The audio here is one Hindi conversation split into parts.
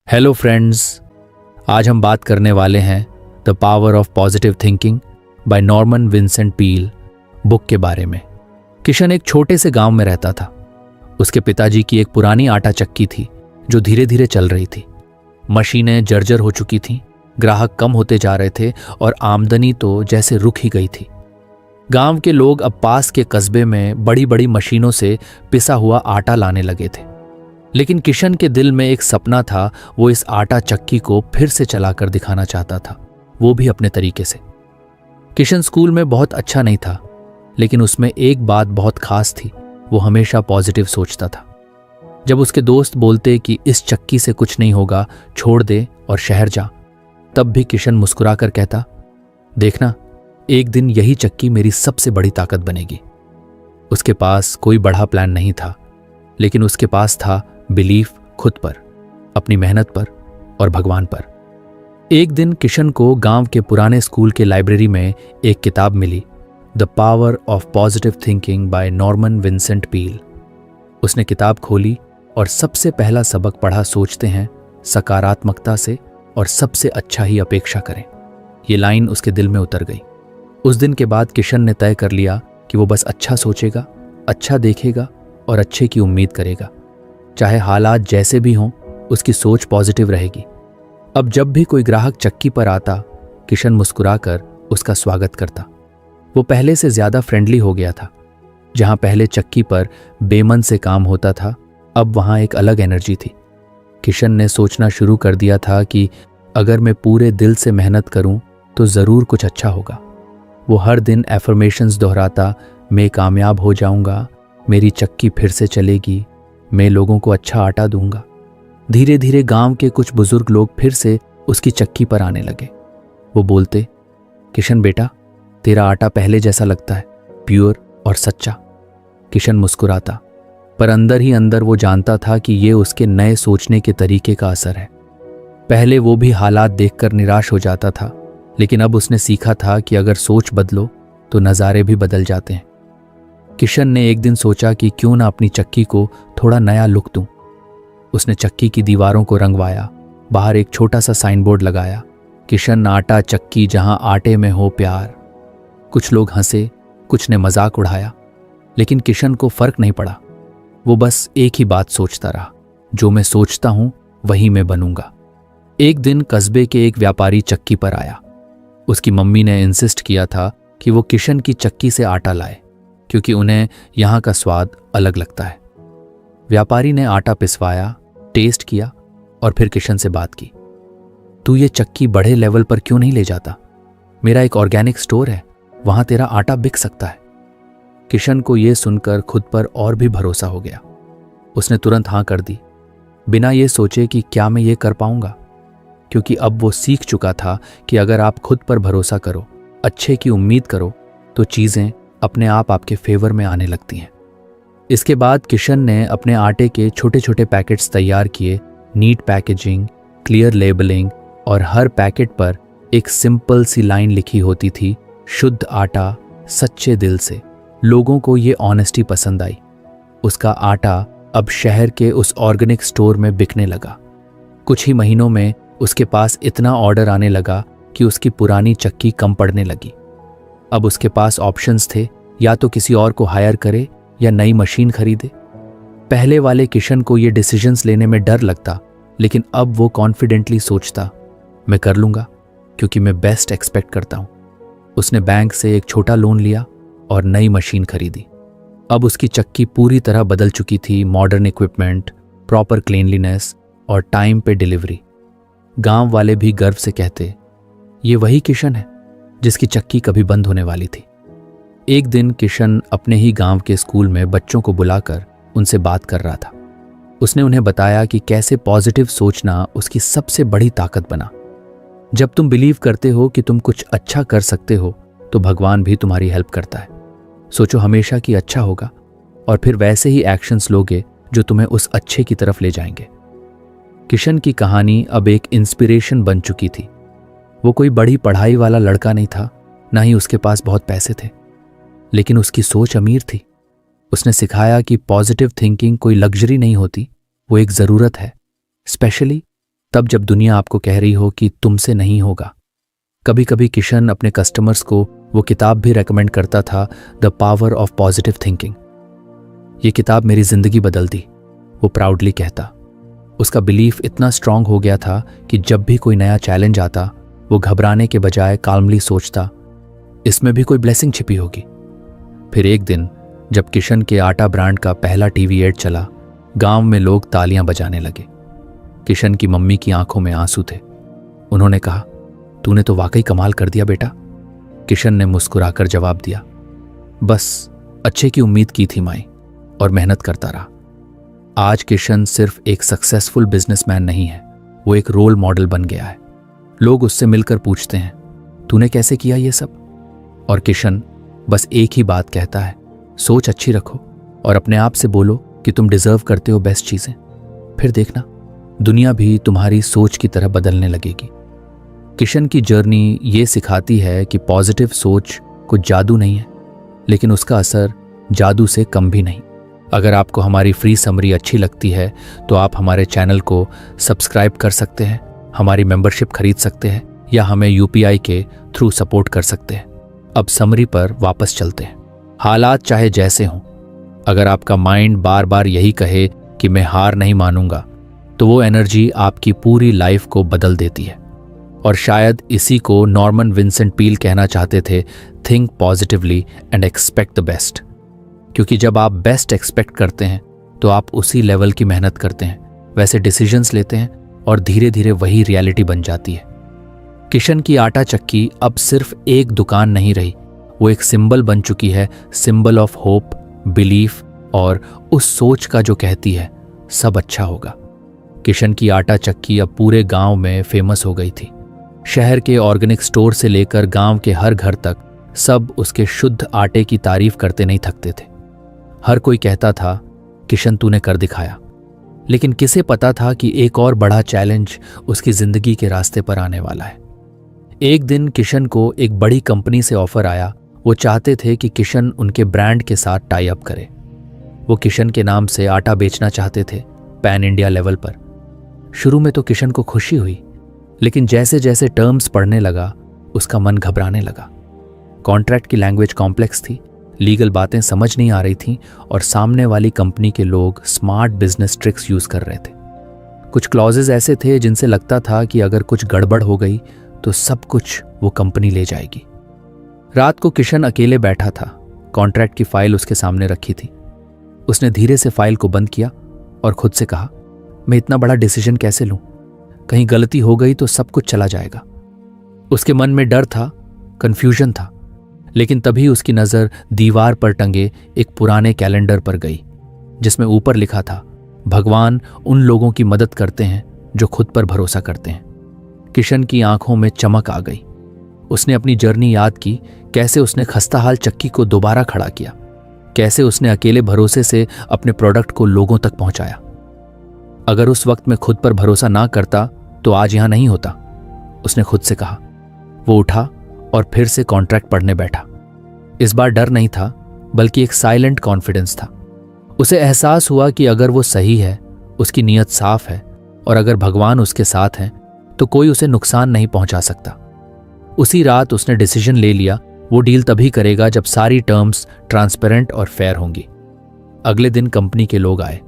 हेलो फ्रेंड्स, आज हम बात करने वाले हैं the power of positive thinking by Norman Vincent peel book के बारे में। किशन एक छोटे से गांव में रहता था। उसके पिताजी की एक पुरानी आटा चक्की थी जो धीरे धीरे चल रही थी। मशीनें जर्जर हो चुकी थीं, ग्राहक कम होते जा रहे थे और आमदनी तो जैसे रुक ही गई थी। गांव के लोग अब पास के कस्बे में बड़ी बड़ी मशीनों से पिसा हुआ आटा लाने लगे थे, लेकिन किशन के दिल में एक सपना था। वो इस आटा चक्की को फिर से चलाकर दिखाना चाहता था, वो भी अपने तरीके से। किशन स्कूल में बहुत अच्छा नहीं था, लेकिन उसमें एक बात बहुत खास थी, वो हमेशा पॉजिटिव सोचता था। जब उसके दोस्त बोलते कि इस चक्की से कुछ नहीं होगा, छोड़ दे और शहर जा, तब भी किशन मुस्कुराकर कहता, देखना, एक दिन यही चक्की मेरी सबसे बड़ी ताकत बनेगी। उसके पास कोई बड़ा प्लान नहीं था, लेकिन उसके पास था बिलीफ खुद पर, अपनी मेहनत पर और भगवान पर। एक दिन किशन को गांव के पुराने स्कूल के लाइब्रेरी में एक किताब मिली, the power of positive thinking by Norman Vincent Peale. उसने किताब खोली और सबसे पहला सबक पढ़ा, सोचते हैं सकारात्मकता से और सबसे अच्छा ही अपेक्षा करें। ये लाइन उसके दिल में उतर गई। उस दिन के बाद किशन ने तय कर लिया कि वो बस अच्छा सोचेगा, अच्छा देखेगा और अच्छे की उम्मीद करेगा। चाहे हालात जैसे भी हों, उसकी सोच पॉजिटिव रहेगी। अब जब भी कोई ग्राहक चक्की पर आता, किशन मुस्कुराकर उसका स्वागत करता। वो पहले से ज्यादा फ्रेंडली हो गया था। जहां पहले चक्की पर बेमन से काम होता था, अब वहां एक अलग एनर्जी थी। किशन ने सोचना शुरू कर दिया था कि अगर मैं पूरे दिल से मेहनत करूं तो जरूर कुछ अच्छा होगा। वो हर दिन एफर्मेशंस दोहराता, मैं कामयाब हो जाऊंगा, मेरी चक्की फिर से चलेगी, मैं लोगों को अच्छा आटा दूंगा। धीरे धीरे गांव के कुछ बुजुर्ग लोग फिर से उसकी चक्की पर आने लगे। वो बोलते, किशन बेटा, तेरा आटा पहले जैसा लगता है, प्योर और सच्चा। किशन मुस्कुराता, पर अंदर ही अंदर वो जानता था कि ये उसके नए सोचने के तरीके का असर है। पहले वो भी हालात देखकर निराश हो जाता था, लेकिन अब उसने सीखा था कि अगर सोच बदलो तो नज़ारे भी बदल जाते हैं। किशन ने एक दिन सोचा कि क्यों ना अपनी चक्की को थोड़ा नया लुक दूं। उसने चक्की की दीवारों को रंगवाया, बाहर एक छोटा सा साइन बोर्ड लगाया, किशन आटा चक्की, जहां आटे में हो प्यार। कुछ लोग हंसे, कुछ ने मजाक उड़ाया, लेकिन किशन को फर्क नहीं पड़ा। वो बस एक ही बात सोचता रहा, जो मैं सोचता हूं वही मैं बनूंगा। एक दिन कस्बे के एक व्यापारी चक्की पर आया। उसकी मम्मी ने इंसिस्ट किया था कि वो किशन की चक्की से आटा लाए, क्योंकि उन्हें यहाँ का स्वाद अलग लगता है। व्यापारी ने आटा पिसवाया, टेस्ट किया और फिर किशन से बात की, तू ये चक्की बड़े लेवल पर क्यों नहीं ले जाता? मेरा एक ऑर्गेनिक स्टोर है, वहां तेरा आटा बिक सकता है। किशन को यह सुनकर खुद पर और भी भरोसा हो गया। उसने तुरंत हाँ कर दी, बिना ये सोचे कि क्या मैं ये कर पाऊंगा, क्योंकि अब वो सीख चुका था कि अगर आप खुद पर भरोसा करो, अच्छे की उम्मीद करो, तो चीजें अपने आप आपके फेवर में आने लगती हैं। इसके बाद किशन ने अपने आटे के छोटे छोटे पैकेट्स तैयार किए, नीट पैकेजिंग, क्लियर लेबलिंग, और हर पैकेट पर एक सिंपल सी लाइन लिखी होती थी, शुद्ध आटा सच्चे दिल से। लोगों को ये ऑनेस्टी पसंद आई। उसका आटा अब शहर के उस ऑर्गेनिक स्टोर में बिकने लगा। कुछ ही महीनों में उसके पास इतना ऑर्डर आने लगा कि उसकी पुरानी चक्की कम पड़ने लगी। अब उसके पास ऑप्शंस थे, या तो किसी और को हायर करे या नई मशीन खरीदे। पहले वाले किशन को ये डिसीजंस लेने में डर लगता, लेकिन अब वो कॉन्फिडेंटली सोचता, मैं कर लूंगा, क्योंकि मैं बेस्ट एक्सपेक्ट करता हूं। उसने बैंक से एक छोटा लोन लिया और नई मशीन खरीदी। अब उसकी चक्की पूरी तरह बदल चुकी थी, मॉडर्न इक्विपमेंट, प्रॉपर क्लीनलीनेस और टाइम पे डिलीवरी। गांव वाले भी गर्व से कहते, ये वही किशन है जिसकी चक्की कभी बंद होने वाली थी। एक दिन किशन अपने ही गांव के स्कूल में बच्चों को बुलाकर उनसे बात कर रहा था। उसने उन्हें बताया कि कैसे पॉजिटिव सोचना उसकी सबसे बड़ी ताकत बना। जब तुम बिलीव करते हो कि तुम कुछ अच्छा कर सकते हो, तो भगवान भी तुम्हारी हेल्प करता है। सोचो हमेशा कि अच्छा होगा, और फिर वैसे ही एक्शंस लोगे जो तुम्हें उस अच्छे की तरफ ले जाएंगे। किशन की कहानी अब एक इंस्पिरेशन बन चुकी थी। वो कोई बड़ी पढ़ाई वाला लड़का नहीं था, ना ही उसके पास बहुत पैसे थे, लेकिन उसकी सोच अमीर थी। उसने सिखाया कि पॉजिटिव थिंकिंग कोई लग्जरी नहीं होती, वो एक ज़रूरत है, स्पेशली तब जब दुनिया आपको कह रही हो कि तुमसे नहीं होगा। कभी कभी किशन अपने कस्टमर्स को वो किताब भी रेकमेंड करता था, the power of positive thinking. ये किताब मेरी जिंदगी बदल दी, वो प्राउडली कहता। उसका बिलीफ इतना स्ट्रांग हो गया था कि जब भी कोई नया चैलेंज आता, वो घबराने के बजाय काल्मली सोचता, इसमें भी कोई ब्लेसिंग छिपी होगी। फिर एक दिन जब किशन के आटा ब्रांड का पहला टीवी एड चला, गांव में लोग तालियां बजाने लगे। किशन की मम्मी की आंखों में आंसू थे। उन्होंने कहा, तूने तो वाकई कमाल कर दिया बेटा। किशन ने मुस्कुराकर जवाब दिया, बस अच्छे की उम्मीद की थी माई, और मेहनत करता रहा। आज किशन सिर्फ एक सक्सेसफुल बिजनेसमैन नहीं है, वो एक रोल मॉडल बन गया है। लोग उससे मिलकर पूछते हैं, तूने कैसे किया ये सब? और किशन बस एक ही बात कहता है, सोच अच्छी रखो और अपने आप से बोलो कि तुम डिजर्व करते हो बेस्ट चीजें। फिर देखना, दुनिया भी तुम्हारी सोच की तरह बदलने लगेगी। किशन की जर्नी ये सिखाती है कि पॉजिटिव सोच कुछ जादू नहीं है, लेकिन उसका असर जादू से कम भी नहीं। अगर आपको हमारी फ्री समरी अच्छी लगती है तो आप हमारे चैनल को सब्सक्राइब कर सकते हैं, हमारी मेंबरशिप खरीद सकते हैं, या हमें UPI के थ्रू सपोर्ट कर सकते हैं। अब समरी पर वापस चलते हैं। हालात चाहे जैसे हों, अगर आपका माइंड बार बार यही कहे कि मैं हार नहीं मानूंगा, तो वो एनर्जी आपकी पूरी लाइफ को बदल देती है। और शायद इसी को नॉर्मन विंसेंट पील कहना चाहते थे, think positively and expect the best. क्योंकि जब आप बेस्ट एक्सपेक्ट करते हैं तो आप उसी लेवल की मेहनत करते हैं, वैसे डिसीजंस लेते हैं, और धीरे धीरे वही रियलिटी बन जाती है। किशन की आटा चक्की अब सिर्फ एक दुकान नहीं रही, वो एक सिंबल बन चुकी है, सिंबल ऑफ होप, बिलीफ और उस सोच का जो कहती है सब अच्छा होगा। किशन की आटा चक्की अब पूरे गांव में फेमस हो गई थी। शहर के ऑर्गेनिक स्टोर से लेकर गांव के हर घर तक सब उसके शुद्ध आटे की तारीफ करते नहीं थकते थे। हर कोई कहता था, किशन तूने कर दिखाया। लेकिन किसे पता था कि एक और बड़ा चैलेंज उसकी जिंदगी के रास्ते पर आने वाला है। एक दिन किशन को एक बड़ी कंपनी से ऑफर आया। वो चाहते थे कि किशन उनके ब्रांड के साथ टाई अप करे। वो किशन के नाम से आटा बेचना चाहते थे, पैन इंडिया लेवल पर। शुरू में तो किशन को खुशी हुई, लेकिन जैसे जैसे टर्म्स पढ़ने लगा उसका मन घबराने लगा। कॉन्ट्रैक्ट की लैंग्वेज कॉम्प्लेक्स थी, लीगल बातें समझ नहीं आ रही थीं, और सामने वाली कंपनी के लोग स्मार्ट बिजनेस ट्रिक्स यूज कर रहे थे। कुछ क्लॉजेज ऐसे थे जिनसे लगता था कि अगर कुछ गड़बड़ हो गई तो सब कुछ वो कंपनी ले जाएगी। रात को किशन अकेले बैठा था, कॉन्ट्रैक्ट की फाइल उसके सामने रखी थी। उसने धीरे से फाइल को बंद किया और खुद से कहा, मैं इतना बड़ा डिसीजन कैसे लूं? कहीं गलती हो गई तो सब कुछ चला जाएगा। उसके मन में डर था, कंफ्यूजन था। लेकिन तभी उसकी नजर दीवार पर टंगे एक पुराने कैलेंडर पर गई, जिसमें ऊपर लिखा था, भगवान उन लोगों की मदद करते हैं जो खुद पर भरोसा करते हैं। किशन की आंखों में चमक आ गई। उसने अपनी जर्नी याद की, कैसे उसने खस्ताहाल चक्की को दोबारा खड़ा किया, कैसे उसने अकेले भरोसे से अपने प्रोडक्ट को लोगों तक पहुंचाया। अगर उस वक्त मैं खुद पर भरोसा ना करता तो आज यहां नहीं होता, उसने खुद से कहा। वो उठा और फिर से कॉन्ट्रैक्ट पढ़ने बैठा। इस बार डर नहीं था, बल्कि एक साइलेंट कॉन्फिडेंस था। उसे एहसास हुआ कि अगर वो सही है, उसकी नीयत साफ है, और अगर भगवान उसके साथ हैं, तो कोई उसे नुकसान नहीं पहुंचा सकता। उसी रात उसने डिसीजन ले लिया, वो डील तभी करेगा जब सारी टर्म्स ट्रांसपेरेंट और फेयर होंगी। अगले दिन कंपनी के लोग आए।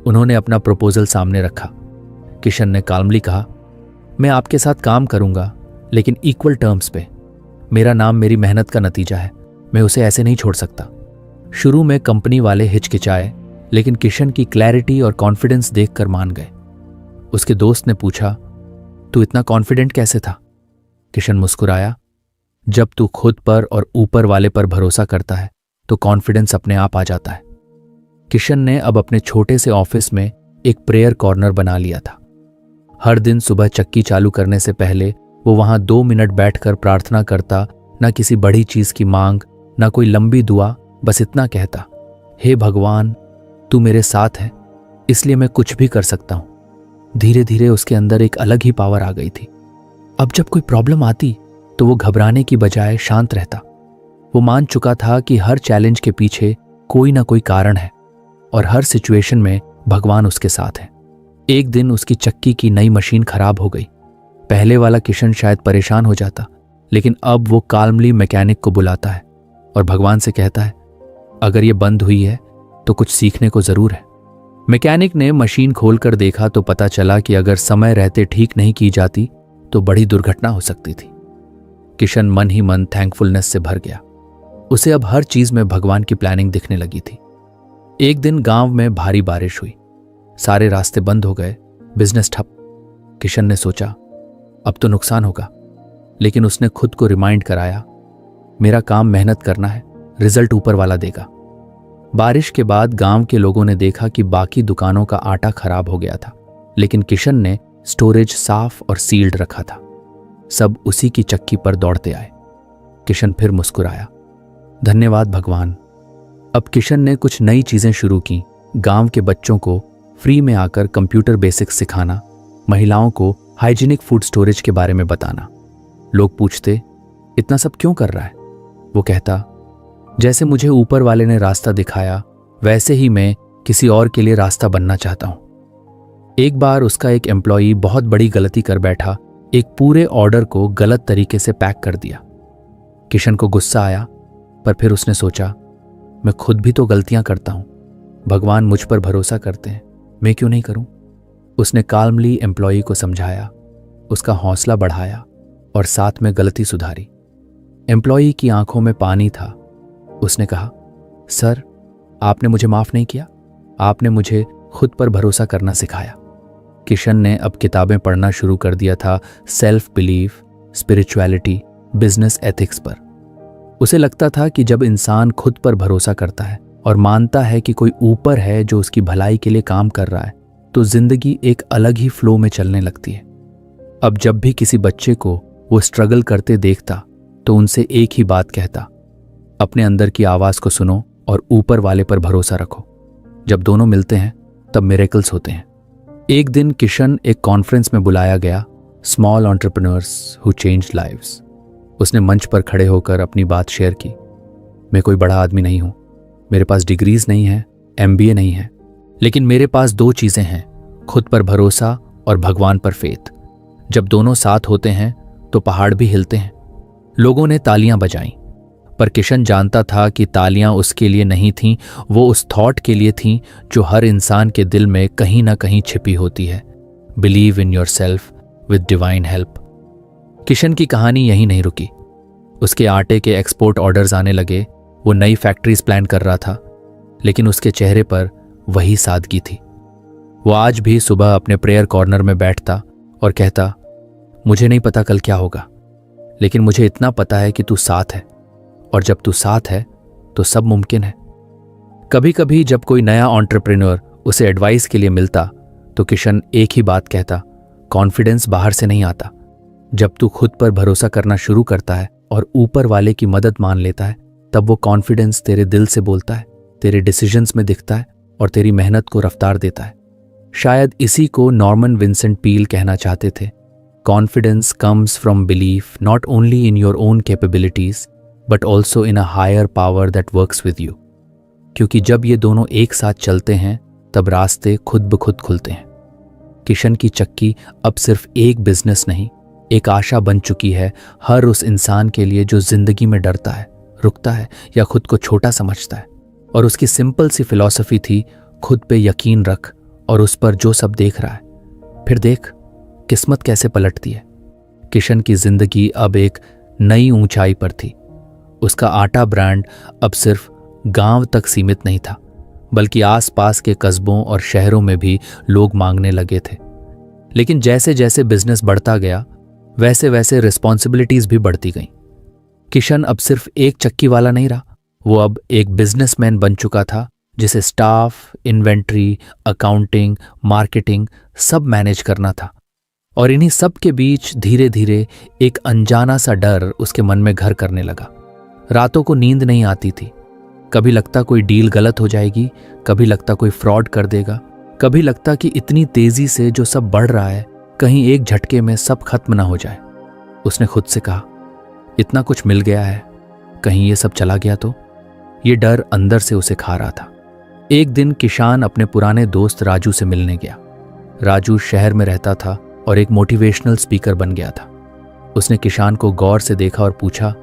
उन्होंने अपना प्रपोजल सामने रखा। किशन ने काल्मली कहा, मैं आपके साथ काम करूंगा, लेकिन इक्वल टर्म्स पे। मेरा नाम मेरी मेहनत का नतीजा है, मैं उसे ऐसे नहीं छोड़ सकता। शुरू में कंपनी वाले हिचकिचाए, लेकिन किशन की क्लैरिटी और कॉन्फिडेंस देखकर मान गए। उसके दोस्त ने पूछा, तू इतना कॉन्फिडेंट कैसे था? किशन मुस्कुराया, जब तू खुद पर और ऊपर वाले पर भरोसा करता है तो कॉन्फिडेंस अपने आप आ जाता है। किशन ने अब अपने छोटे से ऑफिस में एक प्रेयर कॉर्नर बना लिया था। हर दिन सुबह चक्की चालू करने से पहले वो वहां 2 मिनट बैठकर प्रार्थना करता, ना किसी बड़ी चीज की मांग, ना कोई लंबी दुआ, बस इतना कहता, हे भगवान, तू मेरे साथ है, इसलिए मैं कुछ भी कर सकता हूं। धीरे धीरे उसके अंदर एक अलग ही पावर आ गई थी। अब जब कोई प्रॉब्लम आती तो वो घबराने की बजाय शांत रहता। वो मान चुका था कि हर चैलेंज के पीछे कोई ना कोई कारण है, और हर सिचुएशन में भगवान उसके साथ है। एक दिन उसकी चक्की की नई मशीन खराब हो गई। पहले वाला किशन शायद परेशान हो जाता, लेकिन अब वो काल्मली मैकेनिक को बुलाता है और भगवान से कहता है, अगर ये बंद हुई है तो कुछ सीखने को जरूर है। मैकेनिक ने मशीन खोलकर देखा तो पता चला कि अगर समय रहते ठीक नहीं की जाती तो बड़ी दुर्घटना हो सकती थी। किशन मन ही मन थैंकफुलनेस से भर गया। उसे अब हर चीज में भगवान की प्लानिंग दिखने लगी थी। एक दिन गांव में भारी बारिश हुई, सारे रास्ते बंद हो गए, बिजनेस ठप। किशन ने सोचा अब तो नुकसान होगा, लेकिन उसने खुद को रिमाइंड कराया, मेरा काम मेहनत करना है, रिजल्ट ऊपर वाला देगा। बारिश के बाद गांव के लोगों ने देखा कि बाकी दुकानों का आटा खराब हो गया था, लेकिन किशन ने स्टोरेज साफ और सील्ड रखा था। सब उसी की चक्की पर दौड़ते आए। किशन फिर मुस्कुराया, धन्यवाद भगवान। अब किशन ने कुछ नई चीजें शुरू की। गांव के बच्चों को फ्री में आकर कंप्यूटर बेसिक्स सिखाना, महिलाओं को हाइजीनिक फूड स्टोरेज के बारे में बताना। लोग पूछते, इतना सब क्यों कर रहा है? वो कहता, जैसे मुझे ऊपर वाले ने रास्ता दिखाया, वैसे ही मैं किसी और के लिए रास्ता बनना चाहता हूं। एक बार उसका एक एम्प्लॉई बहुत बड़ी गलती कर बैठा, एक पूरे ऑर्डर को गलत तरीके से पैक कर दिया। किशन को गुस्सा आया, पर फिर उसने सोचा, मैं खुद भी तो गलतियां करता हूं, भगवान मुझ पर भरोसा करते हैं, मैं क्यों नहीं करूं? उसने काल्मली एम्प्लॉई को समझाया, उसका हौसला बढ़ाया और साथ में गलती सुधारी। एम्प्लॉई की आंखों में पानी था। उसने कहा, सर, आपने मुझे माफ नहीं किया, आपने मुझे खुद पर भरोसा करना सिखाया। किशन ने अब किताबें पढ़ना शुरू कर दिया था, self belief, spirituality, business ethics पर। उसे लगता था कि जब इंसान खुद पर भरोसा करता है और मानता है कि कोई ऊपर है जो उसकी भलाई के लिए काम कर रहा है, तो जिंदगी एक अलग ही फ्लो में चलने लगती है। अब जब भी किसी बच्चे को वो स्ट्रगल करते देखता तो उनसे एक ही बात कहता, अपने अंदर की आवाज को सुनो और ऊपर वाले पर भरोसा रखो। जब दोनों मिलते हैं तब मिरेकल्स होते हैं। एक दिन किशन एक कॉन्फ्रेंस में बुलाया गया, small entrepreneurs who changed lives. उसने मंच पर खड़े होकर अपनी बात शेयर की, मैं कोई बड़ा आदमी नहीं हूं, मेरे पास डिग्रीज नहीं है, MBA नहीं है, लेकिन मेरे पास दो चीजें हैं, खुद पर भरोसा और भगवान पर फेथ। जब दोनों साथ होते हैं तो पहाड़ भी हिलते हैं। लोगों ने तालियां बजाईं, पर किशन जानता था कि तालियां उसके लिए नहीं थीं, वो उस थॉट के लिए थीं जो हर इंसान के दिल में कहीं ना कहीं छिपी होती है, believe in yourself with divine help. Kishan की कहानी यहीं नहीं रुकी। उसके आटे के एक्सपोर्ट ऑर्डर्स आने लगे, वो नई फैक्ट्रीज प्लान कर रहा था, लेकिन उसके चेहरे पर वही सादगी थी। वो आज भी सुबह अपने प्रेयर कॉर्नर में बैठता और कहता, मुझे नहीं पता कल क्या होगा, लेकिन मुझे इतना पता है कि तू साथ है, और जब तू साथ है तो सब मुमकिन है। कभी कभी जब कोई नया एंटरप्रेन्योर उसे एडवाइस के लिए मिलता तो किशन एक ही बात कहता, कॉन्फिडेंस बाहर से नहीं आता, जब तू खुद पर भरोसा करना शुरू करता है और ऊपर वाले की मदद मान लेता है, तब वो कॉन्फिडेंस तेरे दिल से बोलता है, तेरे डिसीजंस में दिखता है और तेरी मेहनत को रफ्तार देता है। शायद इसी को नॉर्मन विंसेंट पील कहना चाहते थे, confidence comes from belief not only in your own capabilities but also in a higher power that works with you. क्योंकि जब ये दोनों एक साथ चलते हैं तब रास्ते खुद ब खुद खुलते हैं। किशन की चक्की अब सिर्फ एक बिजनेस नहीं, एक आशा बन चुकी है हर उस इंसान के लिए जो जिंदगी में डरता है, रुकता है या खुद को छोटा समझता है। और उसकी सिंपल सी फिलॉसफी थी, खुद पे यकीन रख और उस पर जो सब देख रहा है, फिर देख किस्मत कैसे पलटती है। किशन की जिंदगी अब एक नई ऊंचाई पर थी। उसका आटा ब्रांड अब सिर्फ गांव तक सीमित नहीं था, बल्कि आसपास के कस्बों और शहरों में भी लोग मांगने लगे थे। लेकिन जैसे जैसे बिजनेस बढ़ता गया, वैसे वैसे रिस्पॉन्सिबिलिटीज भी बढ़ती गईं। किशन अब सिर्फ एक चक्की वाला नहीं रहा, वो अब एक बिजनेसमैन बन चुका था, जिसे स्टाफ, इन्वेंट्री, अकाउंटिंग, मार्केटिंग सब मैनेज करना था। और इन्हीं सब के बीच धीरे धीरे एक अनजाना सा डर उसके मन में घर करने लगा। रातों को नींद नहीं आती थी। कभी लगता कोई डील गलत हो जाएगी, कभी लगता कोई फ्रॉड कर देगा, कभी लगता कि इतनी तेजी से जो सब बढ़ रहा है कहीं एक झटके में सब खत्म ना हो जाए। उसने खुद से कहा, इतना कुछ मिल गया है, कहीं ये सब चला गया तो? ये डर अंदर से उसे खा रहा था। एक दिन किशान अपने पुराने दोस्त राजू से मिलने गया। राजू शहर में रहता था और एक मोटिवेशनल स्पीकर बन गया था। उसने किशान को गौर से देखा और पूछा,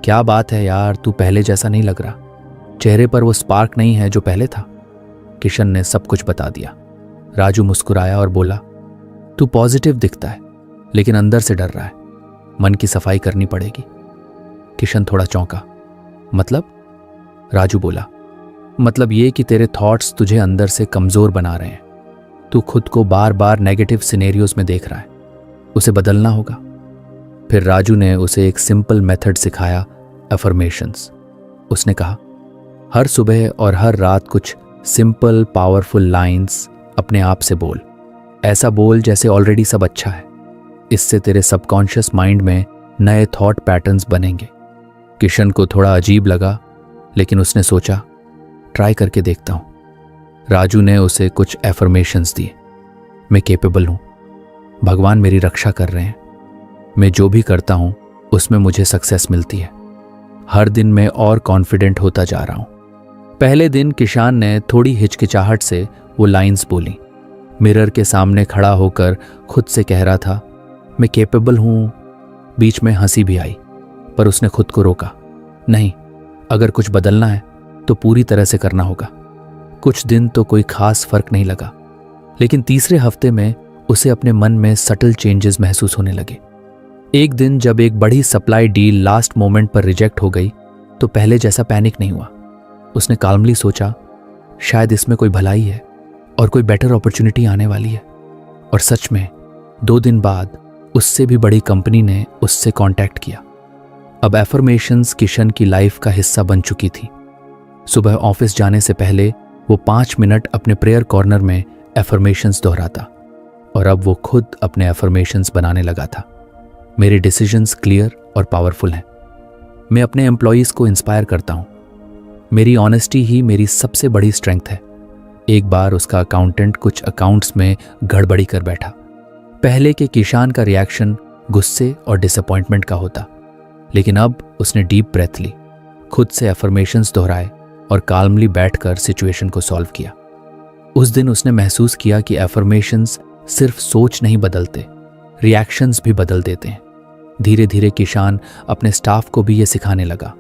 क्या बात है यार, तू पहले जैसा नहीं लग रहा, चेहरे पर वो स्पार्क नहीं है जो पहले था। किशन ने सब कुछ बता दिया। राजू मुस्कुराया और बोला, तू पॉजिटिव दिखता है लेकिन अंदर से डर रहा है, मन की सफाई करनी पड़ेगी। किशन थोड़ा चौंका। मतलब? राजू बोला, मतलब ये कि तेरे थॉट्स तुझे अंदर से कमजोर बना रहे हैं। तू खुद को बार बार नेगेटिव सिनेरियोज में देख रहा है, उसे बदलना होगा। फिर राजू ने उसे एक सिंपल मेथड सिखाया, अफर्मेशंस। उसने कहा, हर सुबह और हर रात कुछ सिंपल पावरफुल लाइंस अपने आप से बोल। ऐसा बोल जैसे ऑलरेडी सब अच्छा है। इससे तेरे सबकॉन्शियस माइंड में नए थॉट पैटर्न्स बनेंगे। किशन को थोड़ा अजीब लगा, लेकिन उसने सोचा, ट्राई करके देखता हूं। राजू ने उसे कुछ एफर्मेशंस दिए। मैं कैपेबल हूं, भगवान मेरी रक्षा कर रहे हैं, मैं जो भी करता हूं उसमें मुझे सक्सेस मिलती है, हर दिन मैं और कॉन्फिडेंट होता जा रहा हूं। पहले दिन किशान ने थोड़ी हिचकिचाहट से वो लाइंस बोली। मिरर के सामने खड़ा होकर खुद से कह रहा था, मैं कैपेबल हूं। बीच में हंसी भी आई, पर उसने खुद को रोका। नहीं, अगर कुछ बदलना है तो पूरी तरह से करना होगा। कुछ दिन तो कोई खास फर्क नहीं लगा, लेकिन तीसरे हफ्ते में उसे अपने मन में सटल चेंजेस महसूस होने लगे। एक दिन जब एक बड़ी सप्लाई डील लास्ट मोमेंट पर रिजेक्ट हो गई तो पहले जैसा पैनिक नहीं हुआ। उसने काल्मली सोचा, शायद इसमें कोई भलाई है और कोई बेटर अपॉर्चुनिटी आने वाली है। और सच में 2 दिन बाद उससे भी बड़ी कंपनी ने उससे कांटेक्ट किया। अब एफर्मेशंस किशन की लाइफ का हिस्सा बन चुकी थी। सुबह ऑफिस जाने से पहले वो 5 मिनट अपने प्रेयर कॉर्नर में एफर्मेशंस दोहराता और अब वो खुद अपने एफर्मेशंस बनाने लगा था। मेरे डिसीजंस क्लियर और पावरफुल हैं। मैं अपने एम्प्लॉयज़ को इंस्पायर करता हूँ। मेरी ऑनेस्टी ही मेरी सबसे बड़ी स्ट्रेंथ है। एक बार उसका अकाउंटेंट कुछ अकाउंट्स में गड़बड़ी कर बैठा। पहले के किशान का रिएक्शन गुस्से और डिसअपॉइंटमेंट का होता, लेकिन अब उसने डीप ब्रेथ ली, खुद से एफर्मेशंस दोहराए और काल्मली बैठकर सिचुएशन को सॉल्व किया। उस दिन उसने महसूस किया कि एफर्मेशंस सिर्फ सोच नहीं बदलते, रिएक्शंस भी बदल देते हैं। धीरे धीरे किशान अपने स्टाफ को भी ये सिखाने लगा।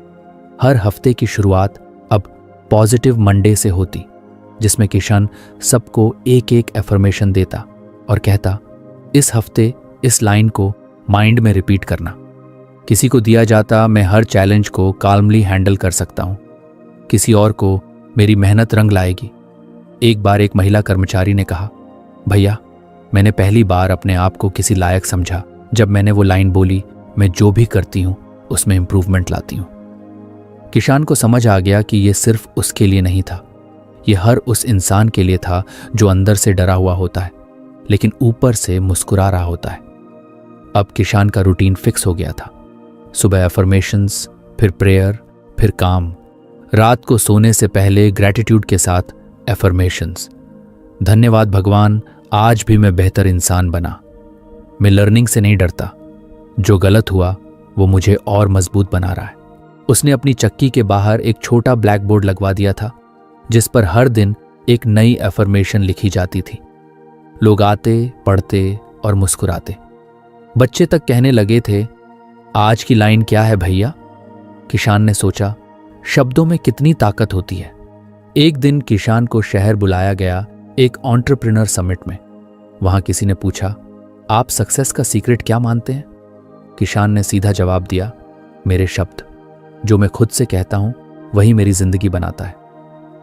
हर हफ्ते की शुरुआत अब पॉजिटिव मंडे से होती, जिसमें किशन सबको एक एक एफर्मेशन देता और कहता, इस हफ्ते इस लाइन को माइंड में रिपीट करना। किसी को दिया जाता, मैं हर चैलेंज को काल्मली हैंडल कर सकता हूँ। किसी और को मेरी मेहनत रंग लाएगी। एक बार एक महिला कर्मचारी ने कहा, भैया, मैंने पहली बार अपने आप को किसी लायक समझा जब मैंने वो लाइन बोली, मैं जो भी करती हूँ उसमें इंप्रूवमेंट लाती हूँ। किशान को समझ आ गया कि ये सिर्फ उसके लिए नहीं था, ये हर उस इंसान के लिए था जो अंदर से डरा हुआ होता है लेकिन ऊपर से मुस्कुरा रहा होता है। अब किशान का रूटीन फिक्स हो गया था। सुबह एफर्मेशंस, फिर प्रेयर, फिर काम। रात को सोने से पहले ग्रैटिट्यूड के साथ एफर्मेशंस, धन्यवाद भगवान, आज भी मैं बेहतर इंसान बना। मैं लर्निंग से नहीं डरता, जो गलत हुआ वो मुझे और मजबूत बना रहा है। उसने अपनी चक्की के बाहर एक छोटा ब्लैक बोर्ड लगवा दिया था जिस पर हर दिन एक नई एफर्मेशन लिखी जाती थी। लोग आते, पढ़ते और मुस्कुराते। बच्चे तक कहने लगे थे, आज की लाइन क्या है भैया? किशान ने सोचा, शब्दों में कितनी ताकत होती है। एक दिन किशान को शहर बुलाया गया एक एंटरप्रेन्योर समिट में। वहां किसी ने पूछा, आप सक्सेस का सीक्रेट क्या मानते हैं? किशान ने सीधा जवाब दिया, मेरे शब्द, जो मैं खुद से कहता हूं वही मेरी जिंदगी बनाता है।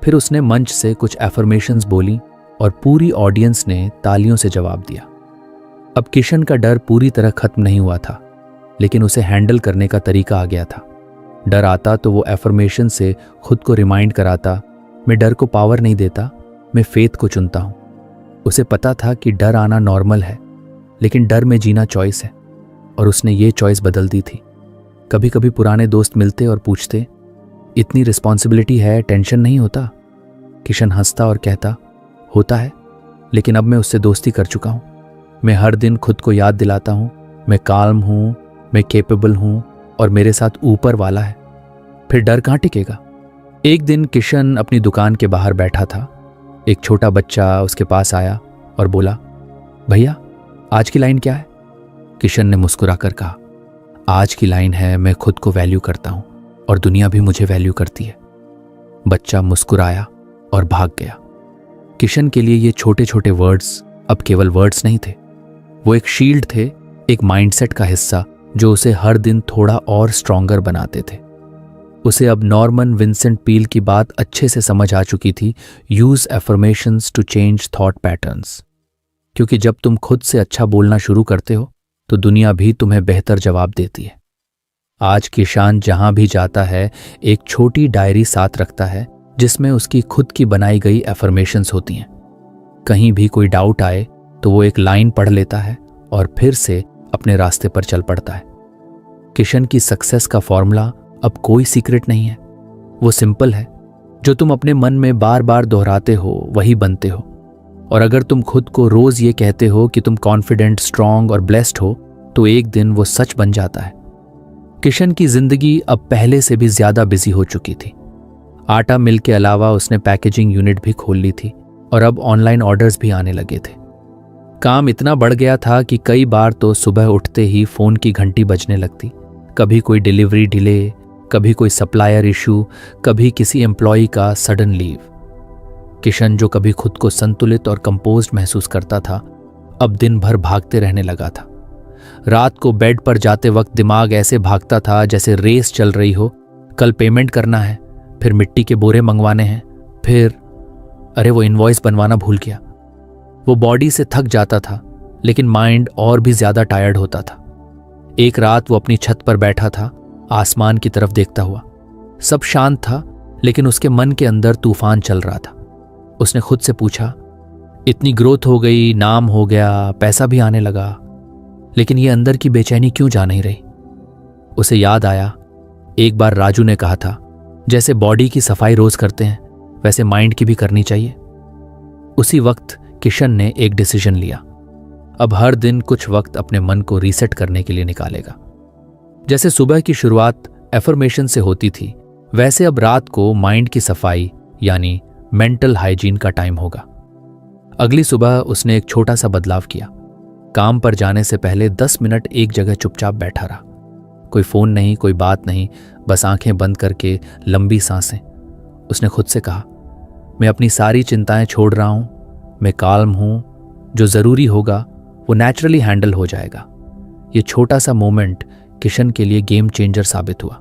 फिर उसने मंच से कुछ एफर्मेशंस बोली और पूरी ऑडियंस ने तालियों से जवाब दिया। अब किशन का डर पूरी तरह खत्म नहीं हुआ था, लेकिन उसे हैंडल करने का तरीका आ गया था। डर आता तो वो एफर्मेशन से खुद को रिमाइंड कराता, मैं डर को पावर नहीं देता, मैं फेथ को चुनता हूं। उसे पता था कि डर आना नॉर्मल है, लेकिन डर में जीना चॉइस है, और उसने ये चॉइस बदल दी थी। कभी कभी पुराने दोस्त मिलते और पूछते, इतनी रिस्पॉन्सिबिलिटी है, टेंशन नहीं होता? किशन हंसता और कहता, होता है, लेकिन अब मैं उससे दोस्ती कर चुका हूं। मैं हर दिन खुद को याद दिलाता हूं, मैं काल्म हूं, मैं कैपेबल हूं और मेरे साथ ऊपर वाला है। फिर डर कहां टिकेगा? एक दिन किशन अपनी दुकान के बाहर बैठा था। एक छोटा बच्चा उसके पास आया और बोला, भैया आज की लाइन क्या है? किशन ने मुस्कुराकर कहा, आज की लाइन है, मैं खुद को वैल्यू करता हूं और दुनिया भी मुझे वैल्यू करती है। बच्चा मुस्कुराया और भाग गया। किशन के लिए ये छोटे छोटे वर्ड्स अब केवल वर्ड्स नहीं थे, वो एक शील्ड थे, एक माइंडसेट का हिस्सा जो उसे हर दिन थोड़ा और स्ट्रॉन्गर बनाते थे। उसे अब नॉर्मन विंसेंट पील की बात अच्छे से समझ आ चुकी थी, use affirmations to change thought patterns. क्योंकि जब तुम खुद से अच्छा बोलना शुरू करते हो तो दुनिया भी तुम्हें बेहतर जवाब देती है। आज किशन जहां भी जाता है एक छोटी डायरी साथ रखता है जिसमें उसकी खुद की बनाई गई एफर्मेशंस होती हैं। कहीं भी कोई डाउट आए तो वो एक लाइन पढ़ लेता है और फिर से अपने रास्ते पर चल पड़ता है। किशन की सक्सेस का फॉर्मूला अब कोई सीक्रेट नहीं है, वो सिंपल है। जो तुम अपने मन में बार बार दोहराते हो वही बनते हो। और अगर तुम खुद को रोज ये कहते हो कि तुम कॉन्फिडेंट, स्ट्रांग और ब्लेस्ड हो तो एक दिन वो सच बन जाता है। किशन की जिंदगी अब पहले से भी ज्यादा बिजी हो चुकी थी। आटा मिल के अलावा उसने पैकेजिंग यूनिट भी खोल ली थी और अब ऑनलाइन ऑर्डर्स भी आने लगे थे। काम इतना बढ़ गया था कि कई बार तो सुबह उठते ही फोन की घंटी बजने लगती। कभी कोई डिलीवरी डिले, कभी कोई सप्लायर इशू, कभी किसी एम्प्लॉय का सडन लीव। किशन जो कभी खुद को संतुलित और कंपोज्ड महसूस करता था, अब दिन भर भागते रहने लगा था। रात को बेड पर जाते वक्त दिमाग ऐसे भागता था जैसे रेस चल रही हो। कल पेमेंट करना है, फिर मिट्टी के बोरे मंगवाने हैं, फिर अरे वो इनवॉइस बनवाना भूल गया। वो बॉडी से थक जाता था लेकिन माइंड और भी ज्यादा टायर्ड होता था। एक रात वो अपनी छत पर बैठा था, आसमान की तरफ देखता हुआ। सब शांत था लेकिन उसके मन के अंदर तूफान चल रहा था। उसने खुद से पूछा, इतनी ग्रोथ हो गई, नाम हो गया, पैसा भी आने लगा, लेकिन ये अंदर की बेचैनी क्यों जा नहीं रही? उसे याद आया, एक बार राजू ने कहा था, जैसे बॉडी की सफाई रोज करते हैं वैसे माइंड की भी करनी चाहिए। उसी वक्त किशन ने एक डिसीजन लिया। अब हर दिन कुछ वक्त अपने मन को रीसेट करने के लिए निकालेगा। जैसे सुबह की शुरुआत एफर्मेशन से होती थी, वैसे अब रात को माइंड की सफाई यानी मेंटल हाइजीन का टाइम होगा। अगली सुबह उसने एक छोटा सा बदलाव किया। काम पर जाने से पहले 10 मिनट एक जगह चुपचाप बैठा रहा। कोई फोन नहीं, कोई बात नहीं, बस आंखें बंद करके लंबी सांसें। उसने खुद से कहा, मैं अपनी सारी चिंताएं छोड़ रहा हूं, मैं काल्म हूं, जो जरूरी होगा वो नेचुरली हैंडल हो जाएगा। ये छोटा सा मोमेंट किशन के लिए गेम चेंजर साबित हुआ।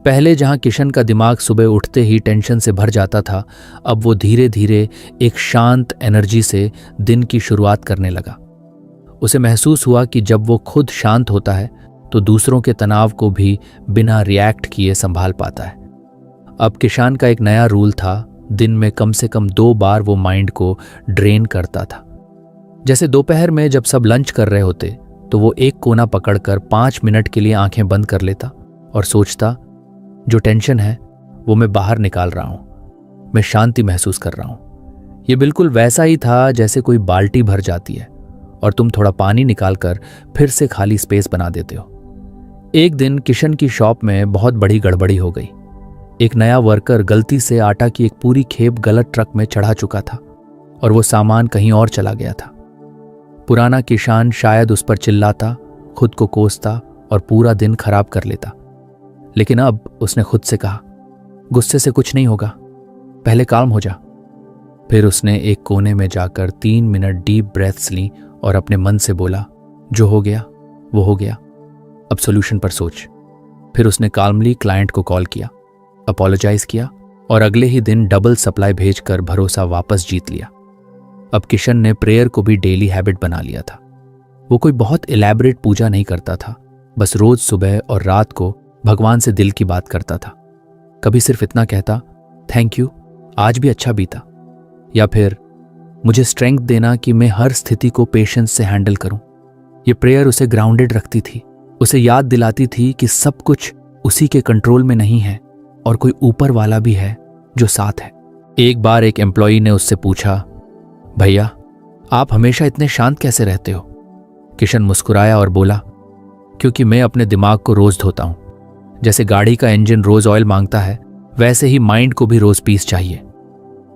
पहले जहां किशन का दिमाग सुबह उठते ही टेंशन से भर जाता था, अब वो धीरे धीरे एक शांत एनर्जी से दिन की शुरुआत करने लगा। उसे महसूस हुआ कि जब वो खुद शांत होता है तो दूसरों के तनाव को भी बिना रिएक्ट किए संभाल पाता है। अब किशन का एक नया रूल था, दिन में कम से कम 2 बार वो माइंड को ड्रेन करता था। जैसे दोपहर में जब सब लंच कर रहे होते तो वो एक कोना पकड़कर 5 मिनट के लिए आंखें बंद कर लेता और सोचता, जो टेंशन है वो मैं बाहर निकाल रहा हूं, मैं शांति महसूस कर रहा हूं। ये बिल्कुल वैसा ही था जैसे कोई बाल्टी भर जाती है और तुम थोड़ा पानी निकालकर फिर से खाली स्पेस बना देते हो। एक दिन किशन की शॉप में बहुत बड़ी गड़बड़ी हो गई। एक नया वर्कर गलती से आटा की एक पूरी खेप गलत ट्रक में चढ़ा चुका था और वो सामान कहीं और चला गया था। पुराना किशन शायद उस पर चिल्लाता, खुद को कोसता और पूरा दिन खराब कर लेता। लेकिन अब उसने खुद से कहा, गुस्से से कुछ नहीं होगा, पहले काम हो जा। फिर उसने एक कोने में जाकर 3 मिनट डीप ब्रेथ्स ली और अपने मन से बोला, जो हो गया वो हो गया, अब सॉल्यूशन पर सोच। फिर उसने काल्मली क्लाइंट को कॉल किया, अपोलोजाइज किया और अगले ही दिन डबल सप्लाई भेजकर भरोसा वापस जीत लिया। अब किशन ने प्रेयर को भी डेली हैबिट बना लिया था। वो कोई बहुत इलैबोरेट पूजा नहीं करता था, बस रोज सुबह और रात को भगवान से दिल की बात करता था। कभी सिर्फ इतना कहता, थैंक यू, आज भी अच्छा बीता, या फिर मुझे स्ट्रेंथ देना कि मैं हर स्थिति को पेशेंस से हैंडल करूं। ये प्रेयर उसे ग्राउंडेड रखती थी, उसे याद दिलाती थी कि सब कुछ उसी के कंट्रोल में नहीं है और कोई ऊपर वाला भी है जो साथ है। एक बार एक एम्प्लॉई ने उससे पूछा, भैया आप हमेशा इतने शांत कैसे रहते हो? किशन मुस्कुराया और बोला, क्योंकि मैं अपने दिमाग को रोज धोता हूं। जैसे गाड़ी का इंजन रोज ऑयल मांगता है, वैसे ही माइंड को भी रोज पीस चाहिए।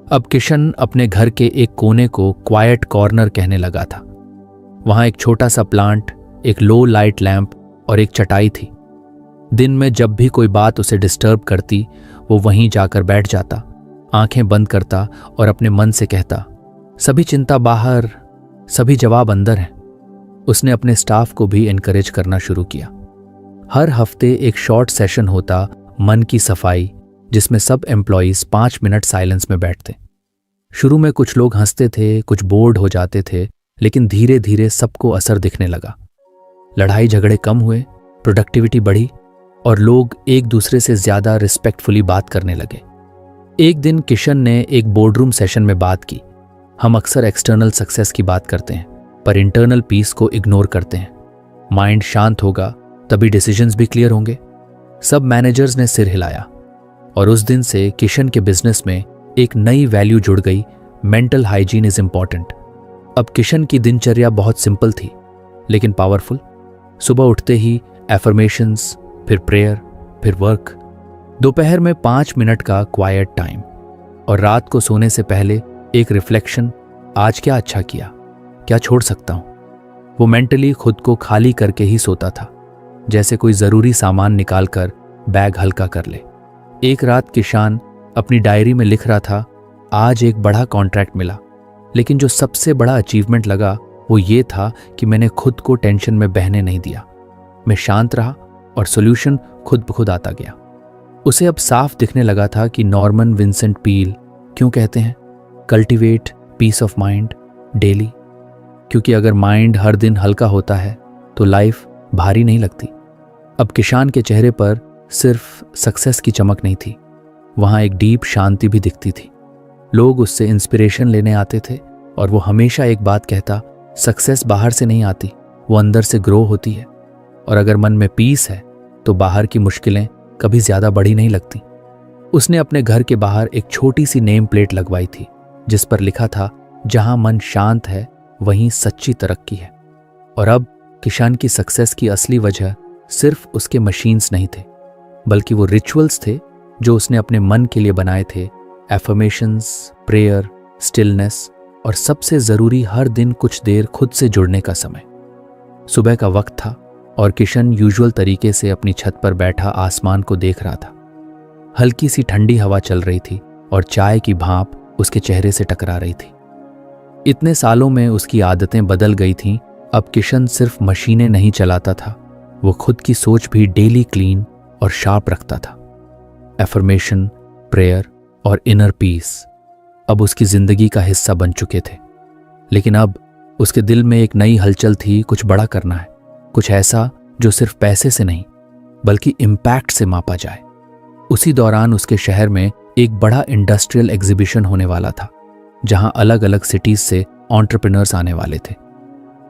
अब किशन अपने घर के एक कोने को क्वाइट कॉर्नर कहने लगा था। वहां एक छोटा सा प्लांट, एक लो लाइट लैंप और एक चटाई थी। दिन में जब भी कोई बात उसे डिस्टर्ब करती, वो वहीं जाकर बैठ जाता, आंखें बंद करता और अपने मन से कहता, सभी चिंता बाहर, सभी जवाब अंदर हैं। उसने अपने स्टाफ को भी एनकरेज करना शुरू किया। हर हफ्ते एक शॉर्ट सेशन होता, मन की सफाई, जिसमें सब एम्प्लॉइज 5 मिनट साइलेंस में बैठते। शुरू में कुछ लोग हंसते थे, कुछ बोर्ड हो जाते थे, लेकिन धीरे धीरे सबको असर दिखने लगा। लड़ाई झगड़े कम हुए, प्रोडक्टिविटी बढ़ी और लोग एक दूसरे से ज्यादा रिस्पेक्टफुली बात करने लगे। एक दिन किशन ने एक बोर्डरूम सेशन में बात की। हम अक्सर एक्सटर्नल सक्सेस की बात करते हैं, पर इंटरनल पीस को इग्नोर करते हैं। माइंड शांत होगा तभी डिसीजंस भी क्लियर होंगे। सब मैनेजर्स ने सिर हिलाया और उस दिन से किशन के बिजनेस में एक नई वैल्यू जुड़ गई, मेंटल हाइजीन इज इंपॉर्टेंट। अब किशन की दिनचर्या बहुत सिंपल थी लेकिन पावरफुल। सुबह उठते ही एफर्मेशंस, फिर प्रेयर, फिर वर्क, दोपहर में 5 मिनट का क्वाइट टाइम और रात को सोने से पहले एक रिफ्लेक्शन, आज क्या अच्छा किया, क्या छोड़ सकता हूं। वो मेंटली खुद को खाली करके ही सोता था, जैसे कोई जरूरी सामान निकालकर बैग हल्का कर ले। एक रात किशन अपनी डायरी में लिख रहा था, आज एक बड़ा कॉन्ट्रैक्ट मिला, लेकिन जो सबसे बड़ा अचीवमेंट लगा वो ये था कि मैंने खुद को टेंशन में बहने नहीं दिया। मैं शांत रहा और सॉल्यूशन खुद ब खुद आता गया। उसे अब साफ दिखने लगा था कि नॉर्मन विंसेंट पील क्यों कहते हैं, cultivate peace of mind daily. क्योंकि अगर माइंड हर दिन हल्का होता है तो लाइफ भारी नहीं लगती। अब किशन के चेहरे पर सिर्फ सक्सेस की चमक नहीं थी, वहां एक डीप शांति भी दिखती थी। लोग उससे इंस्पिरेशन लेने आते थे और वो हमेशा एक बात कहता, सक्सेस बाहर से नहीं आती, वो अंदर से ग्रो होती है। और अगर मन में पीस है तो बाहर की मुश्किलें कभी ज्यादा बड़ी नहीं लगती। उसने अपने घर के बाहर एक छोटी सी नेम प्लेट लगवाई थी जिस पर लिखा था, जहां मन शांत है वहीं सच्ची तरक्की है। और अब किशन की सक्सेस की असली वजह सिर्फ उसके मशीन्स नहीं थे, बल्कि वो रिचुअल्स थे जो उसने अपने मन के लिए बनाए थे। एफर्मेशंस, प्रेयर, स्टिलनेस और सबसे जरूरी हर दिन कुछ देर खुद से जुड़ने का समय। सुबह का वक्त था और किशन यूजुअल तरीके से अपनी छत पर बैठा आसमान को देख रहा था। हल्की सी ठंडी हवा चल रही थी और चाय की भाप उसके चेहरे से टकरा रही थी। इतने सालों में उसकी आदतें बदल गई थीं। अब किशन सिर्फ मशीनें नहीं चलाता था, वो खुद की सोच भी डेली क्लीन और शार्प रखता था। एफर्मेशन, प्रेयर और इनर पीस अब उसकी जिंदगी का हिस्सा बन चुके थे। लेकिन अब उसके दिल में एक नई हलचल थी, कुछ बड़ा करना है, कुछ ऐसा जो सिर्फ पैसे से नहीं बल्कि इम्पैक्ट से मापा जाए। उसी दौरान उसके शहर में एक बड़ा इंडस्ट्रियल एग्जीबिशन होने वाला था, जहां अलग अलग सिटीज से एंटरप्रेन्योर्स आने वाले थे।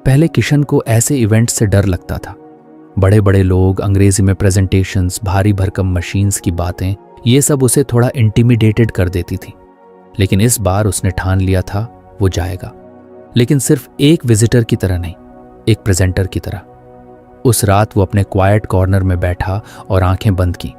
पहले किशन को ऐसे इवेंट्स से डर लगता था। बड़े बड़े लोग, अंग्रेजी में प्रेजेंटेशंस, भारी भरकम मशीन्स की बातें, ये सब उसे थोड़ा इंटिमिडेटेड कर देती थी। लेकिन इस बार उसने ठान लिया था वो जाएगा, लेकिन सिर्फ एक विजिटर की तरह नहीं, एक प्रेजेंटर की तरह। उस रात वो अपने क्वाइट कॉर्नर में बैठा और आंखें बंद की।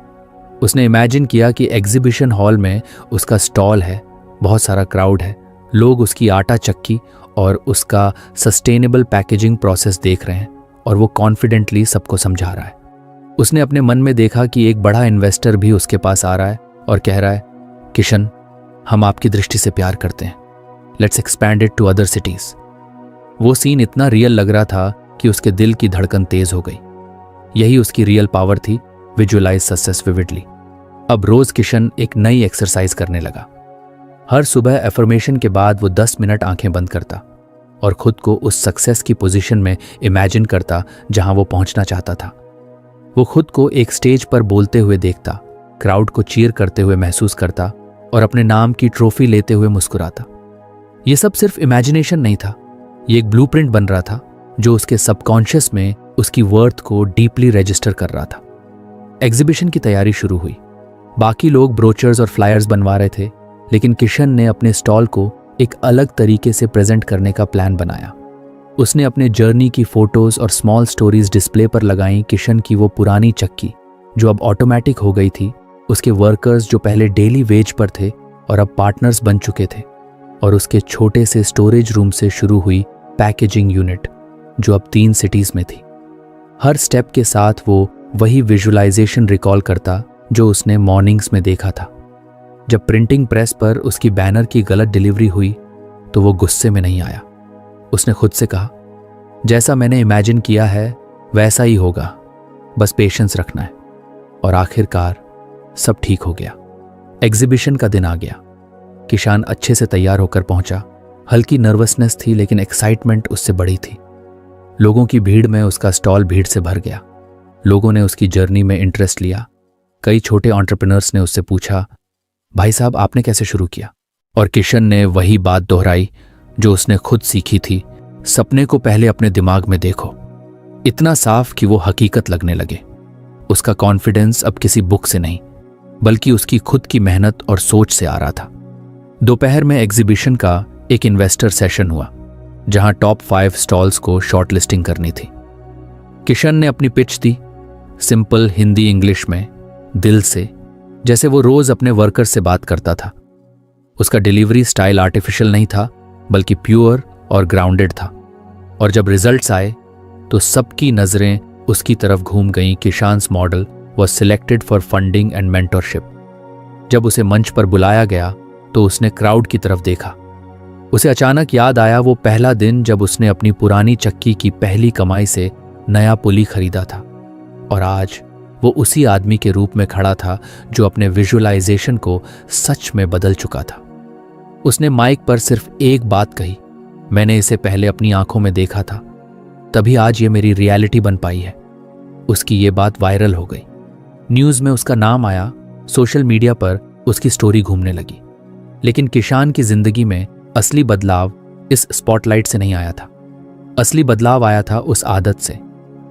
उसने इमेजिन किया कि एग्जीबिशन हॉल में उसका स्टॉल है, बहुत सारा क्राउड है, लोग उसकी आटा चक्की और उसका सस्टेनेबल पैकेजिंग प्रोसेस देख रहे हैं और वो कॉन्फिडेंटली सबको समझा रहा है। उसने अपने मन में देखा कि एक बड़ा इन्वेस्टर भी उसके पास आ रहा है और कह रहा है, किशन, हम आपकी दृष्टि से प्यार करते हैं, let's expand it to other cities. वो सीन इतना रियल लग रहा था कि उसके दिल की धड़कन तेज हो गई। यही उसकी रियल पावर थी, विजुअलाइज सक्सेस विविडली। अब रोज किशन एक नई एक्सरसाइज करने लगा। हर सुबह एफर्मेशन के बाद वो 10 मिनट आंखें बंद करता और खुद को उस सक्सेस की पोजीशन में इमेजिन करता जहां वो पहुंचना चाहता था। वो खुद को एक स्टेज पर बोलते हुए देखता, क्राउड को चीयर करते हुए महसूस करता और अपने नाम की ट्रॉफी लेते हुए मुस्कुराता। ये सब सिर्फ इमेजिनेशन नहीं था, ये एक ब्लूप्रिंट बन रहा था जो उसके सबकॉन्शियस में उसकी वर्थ को डीपली रजिस्टर कर रहा था। एग्जीबिशन की तैयारी शुरू हुई। बाकी लोग ब्रोचर्स और फ्लायर्स बनवा रहे थे, लेकिन किशन ने अपने स्टॉल को एक अलग तरीके से प्रेजेंट करने का प्लान बनाया। उसने अपने जर्नी की फोटोज और स्मॉल स्टोरीज डिस्प्ले पर लगाई। किशन की वो पुरानी चक्की जो अब ऑटोमेटिक हो गई थी, उसके वर्कर्स जो पहले डेली वेज पर थे और अब पार्टनर्स बन चुके थे, और उसके छोटे से स्टोरेज रूम से शुरू हुई पैकेजिंग यूनिट जो अब 3 सिटीज में थी। हर स्टेप के साथ वो वही विजुअलाइजेशन रिकॉल करता जो उसने मॉर्निंग्स में देखा था। जब प्रिंटिंग प्रेस पर उसकी बैनर की गलत डिलीवरी हुई तो वो गुस्से में नहीं आया। उसने खुद से कहा, जैसा मैंने इमेजिन किया है वैसा ही होगा, बस पेशेंस रखना है। और आखिरकार सब ठीक हो गया। एग्जीबिशन का दिन आ गया। किशान अच्छे से तैयार होकर पहुंचा। हल्की नर्वसनेस थी लेकिन एक्साइटमेंट उससे बड़ी थी। लोगों की भीड़ में उसका स्टॉल भीड़ से भर गया। लोगों ने उसकी जर्नी में इंटरेस्ट लिया। कई छोटे एंटरप्रेन्योर्स ने उससे पूछा, भाई साहब आपने कैसे शुरू किया? और किशन ने वही बात दोहराई जो उसने खुद सीखी थी, सपने को पहले अपने दिमाग में देखो। इतना साफ कि वो हकीकत लगने लगे। उसका कॉन्फिडेंस अब किसी बुक से नहीं बल्कि उसकी खुद की मेहनत और सोच से आ रहा था। दोपहर में एग्जीबिशन का एक इन्वेस्टर सेशन हुआ जहां टॉप 5 स्टॉल्स को शॉर्ट लिस्टिंग करनी थी। किशन ने अपनी पिच दी, सिंपल हिंदी इंग्लिश में, दिल से, जैसे वो रोज अपने वर्कर से बात करता था। उसका डिलीवरी स्टाइल आर्टिफिशियल नहीं था बल्कि प्योर और ग्राउंडेड था। और जब रिजल्ट्स आए तो सबकी नजरें उसकी तरफ घूम गईं। Kishan's model was selected for funding and mentorship. जब उसे मंच पर बुलाया गया तो उसने क्राउड की तरफ देखा। उसे अचानक याद आया वो पहला दिन जब उसने अपनी पुरानी चक्की की पहली कमाई से नया पुली खरीदा था। और आज वो उसी आदमी के रूप में खड़ा था जो अपने विजुअलाइजेशन को सच में बदल चुका था। उसने माइक पर सिर्फ एक बात कही, मैंने इसे पहले अपनी आंखों में देखा था, तभी आज ये मेरी रियलिटी बन पाई है। उसकी ये बात वायरल हो गई। न्यूज़ में उसका नाम आया, सोशल मीडिया पर उसकी स्टोरी घूमने लगी। लेकिन किशान की जिंदगी में असली बदलाव इस स्पॉटलाइट से नहीं आया था। असली बदलाव आया था उस आदत से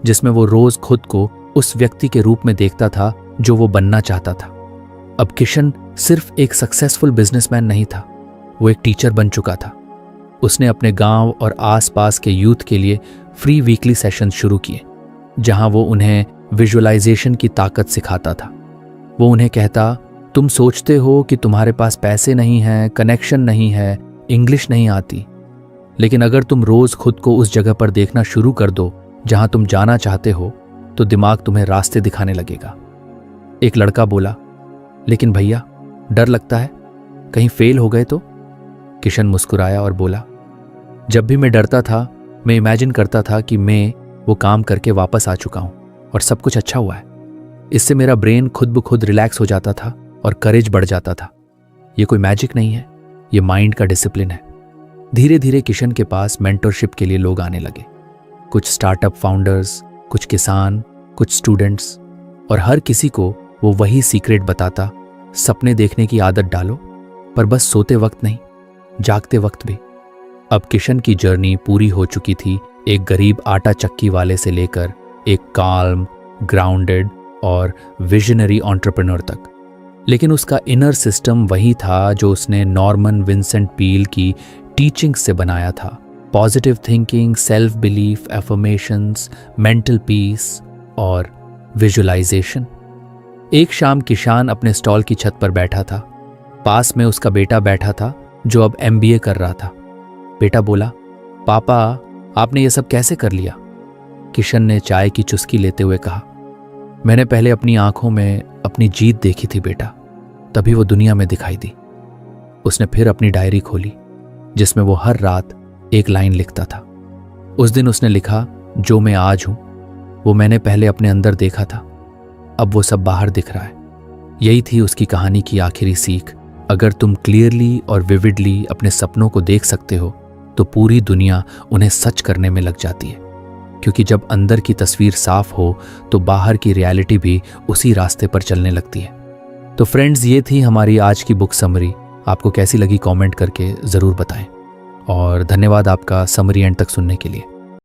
जिसमें वो रोज खुद को उस व्यक्ति के रूप में देखता था जो वो बनना चाहता था। अब किशन सिर्फ एक सक्सेसफुल बिजनेसमैन नहीं था, वो एक टीचर बन चुका था। उसने अपने गांव और आसपास के यूथ के लिए फ्री वीकली सेशन शुरू किए जहां वो उन्हें विजुअलाइजेशन की ताकत सिखाता था। वो उन्हें कहता, तुम सोचते हो कि तुम्हारे पास पैसे नहीं हैं, कनेक्शन नहीं है, इंग्लिश नहीं आती, लेकिन अगर तुम रोज खुद को उस जगह पर देखना शुरू कर दो जहां तुम जाना चाहते हो तो दिमाग तुम्हें रास्ते दिखाने लगेगा। एक लड़का बोला, लेकिन भैया डर लगता है, कहीं फेल हो गए तो? किशन मुस्कुराया और बोला, जब भी मैं डरता था मैं इमेजिन करता था कि मैं वो काम करके वापस आ चुका हूं और सब कुछ अच्छा हुआ है। इससे मेरा ब्रेन खुद ब खुद रिलैक्स हो जाता था और करेज बढ़ जाता था। ये कोई मैजिक नहीं है, ये माइंड का डिसिप्लिन है। धीरे धीरे किशन के पास मेंटरशिप के लिए लोग आने लगे। कुछ स्टार्टअप फाउंडर्स, कुछ किसान, कुछ स्टूडेंट्स, और हर किसी को वो वही सीक्रेट बताता, सपने देखने की आदत डालो, पर बस सोते वक्त नहीं, जागते वक्त भी। अब किशन की जर्नी पूरी हो चुकी थी, एक गरीब आटा चक्की वाले से लेकर एक काल्म, ग्राउंडेड और विजनरी एंटरप्रेन्योर तक। लेकिन उसका इनर सिस्टम वही था जो उसने नॉर्मन विंसेंट पील की टीचिंग से बनाया था। Positive thinking, self belief, affirmations, mental peace और विजुअलाइजेशन। एक शाम किशान अपने स्टॉल की छत पर बैठा था। पास में उसका बेटा बैठा था जो अब MBA कर रहा था। बेटा बोला, पापा आपने ये सब कैसे कर लिया? किशन ने चाय की चुस्की लेते हुए कहा, मैंने पहले अपनी आंखों में अपनी जीत देखी थी बेटा, तभी वो दुनिया में दिखाई दी। उसने फिर अपनी डायरी खोली जिसमें वो हर रात एक लाइन लिखता था। उस दिन उसने लिखा, जो मैं आज हूं वो मैंने पहले अपने अंदर देखा था, अब वो सब बाहर दिख रहा है। यही थी उसकी कहानी की आखिरी सीख। अगर तुम क्लियरली और विविडली अपने सपनों को देख सकते हो तो पूरी दुनिया उन्हें सच करने में लग जाती है, क्योंकि जब अंदर की तस्वीर साफ हो तो बाहर की रियलिटी भी उसी रास्ते पर चलने लगती है। तो फ्रेंड्स, ये थी हमारी आज की बुक समरी। आपको कैसी लगी कमेंट करके ज़रूर बताएं, और धन्यवाद आपका समरी एंड तक सुनने के लिए।